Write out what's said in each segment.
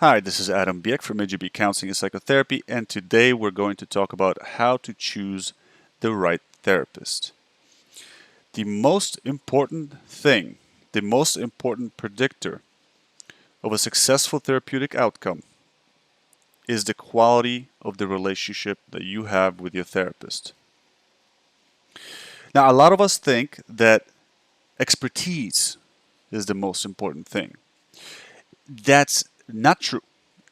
Hi, this is Adam Biek from A.J.B Counseling and Psychotherapy, and today we're going to talk about how to choose the right therapist. The most important thing, the most important predictor of a successful therapeutic outcome is the quality of the relationship that you have with your therapist. Now, a lot of us think that expertise is the most important thing. That's not true.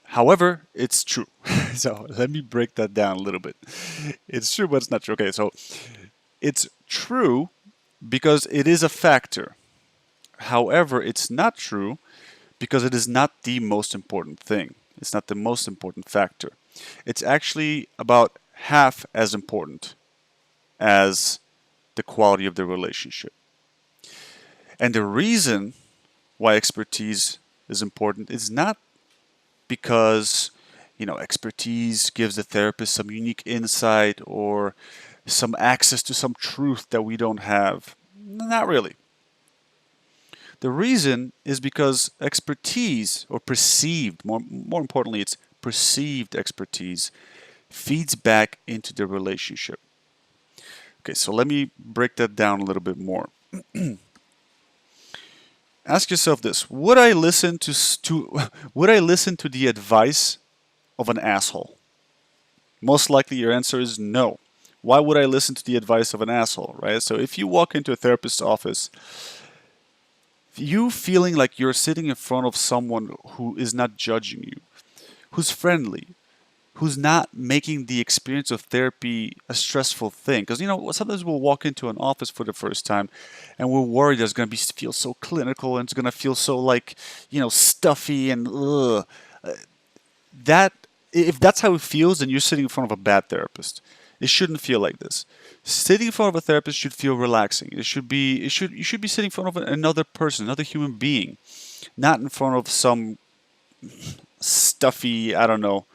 However, it's true. So let me break that down a little bit. It's true, but it's not true. Okay, so it's true because it is a factor. However, it's not true because it is not the most important thing. It's not the most important factor. It's actually about half as important as the quality of the relationship. And the reason why expertise is important is not because expertise gives the therapist some unique insight or some access to some truth that we don't have. Not really. The reason is because expertise, or perceived, more importantly, it's perceived expertise, feeds back into the relationship. Okay, so let me break that down a little bit more. Ask yourself this: would I listen would I listen to the advice of an asshole? Most likely your answer is no. Why would I listen to the advice of an asshole, right? So if you walk into a therapist's office, you feeling like you're sitting in front of someone who is not judging you, who's friendly, who's not making the experience of therapy a stressful thing. Because sometimes we'll walk into an office for the first time, and we're worried that it's going to feel so clinical and it's going to feel so like stuffy and ugh. That if that's how it feels, then you're sitting in front of a bad therapist. It shouldn't feel like this. Sitting in front of a therapist should feel relaxing. You should be sitting in front of another person, another human being, not in front of some stuffy, I don't know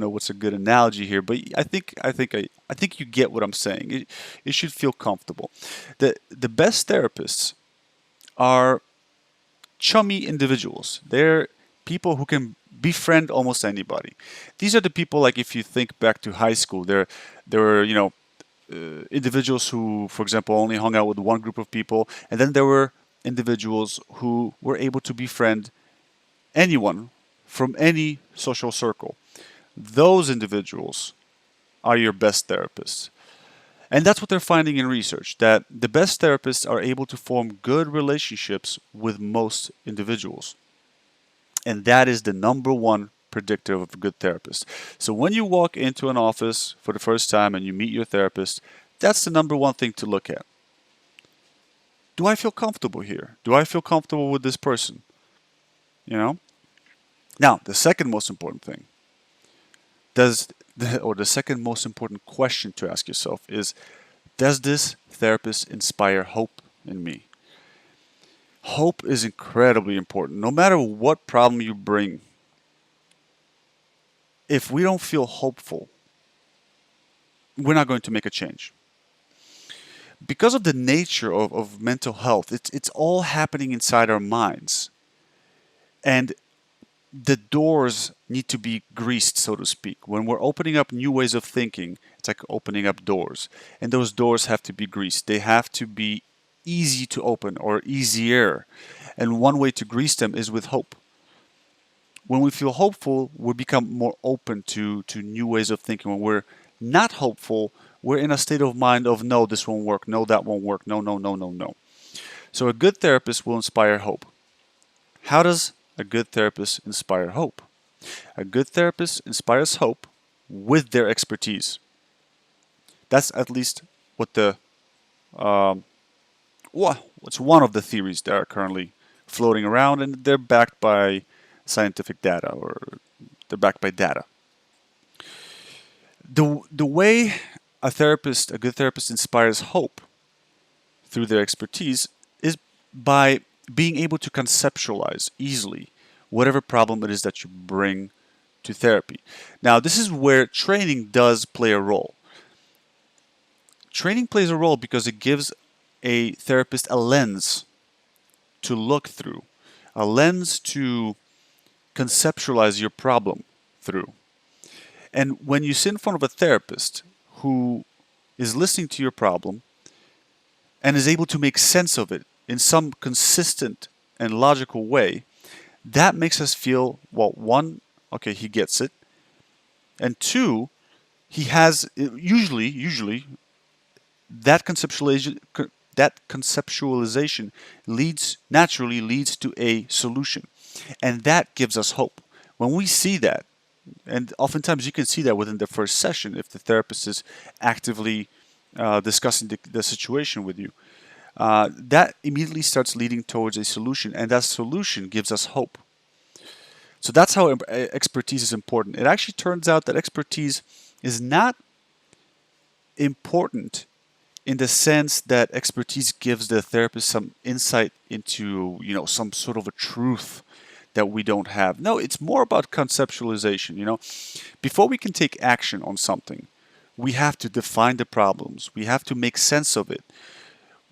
what's a good analogy here, but I think you get what I'm saying. It should feel comfortable. The best therapists are chummy individuals. They're people who can befriend almost anybody. These are the people, like, if you think back to high school, there were individuals who, for example, only hung out with one group of people, and then there were individuals who were able to befriend anyone from any social circle. Those individuals are your best therapists. And that's what they're finding in research, that the best therapists are able to form good relationships with most individuals. And that is the number one predictor of a good therapist. So when you walk into an office for the first time and you meet your therapist, that's the number one thing to look at. Do I feel comfortable here? Do I feel comfortable with this person? You know? Now, the second most important thing, the second most important question to ask yourself is, does this therapist inspire hope in me? Hope is incredibly important. No matter what problem you bring, if we don't feel hopeful, we're not going to make a change. Because of the nature of mental health, it's all happening inside our minds. And the doors need to be greased, so to speak. When we're opening up new ways of thinking, it's like opening up doors. And those doors have to be greased. They have to be easy to open, or easier. And one way to grease them is with hope. When we feel hopeful, we become more open to new ways of thinking. When we're not hopeful, we're in a state of mind of, no, this won't work, no, that won't work, no, no, no, no, no. So a good therapist will inspire hope. How does a good therapist inspire hope? A good therapist inspires hope with their expertise. That's at least what what's one of the theories that are currently floating around, and they're backed by scientific data, or they're backed by data. The way a good therapist inspires hope through their expertise is by being able to conceptualize easily whatever problem it is that you bring to therapy. Now, this is where training does play a role. Training plays a role because it gives a therapist a lens to look through, a lens to conceptualize your problem through. And when you sit in front of a therapist who is listening to your problem and is able to make sense of it in some consistent and logical way, that makes us feel, well, one, okay, he gets it, and two, he has usually that conceptualization naturally leads to a solution, and that gives us hope. When we see that, and oftentimes you can see that within the first session if the therapist is actively discussing the situation with you, that immediately starts leading towards a solution, and that solution gives us hope. So that's how expertise is important. It actually turns out that expertise is not important in the sense that expertise gives the therapist some insight into, some sort of a truth that we don't have. No, it's more about conceptualization. Before we can take action on something, we have to define the problems. We have to make sense of it.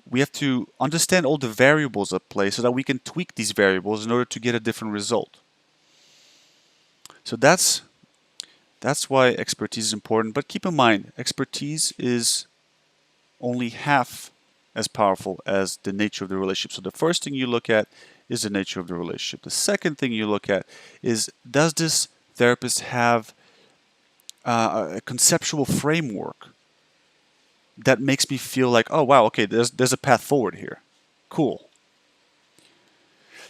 We have to understand all the variables at play so that we can tweak these variables in order to get a different result. So that's why expertise is important. But keep in mind, expertise is only half as powerful as the nature of the relationship. So the first thing you look at is the nature of the relationship. The second thing you look at is, does this therapist have a conceptual framework that makes me feel like, oh wow, okay, there's a path forward here. Cool.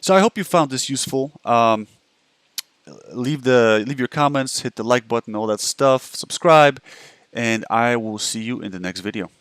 So I hope you found this useful. Leave your comments, hit the like button, all that stuff, subscribe, and I will see you in the next video.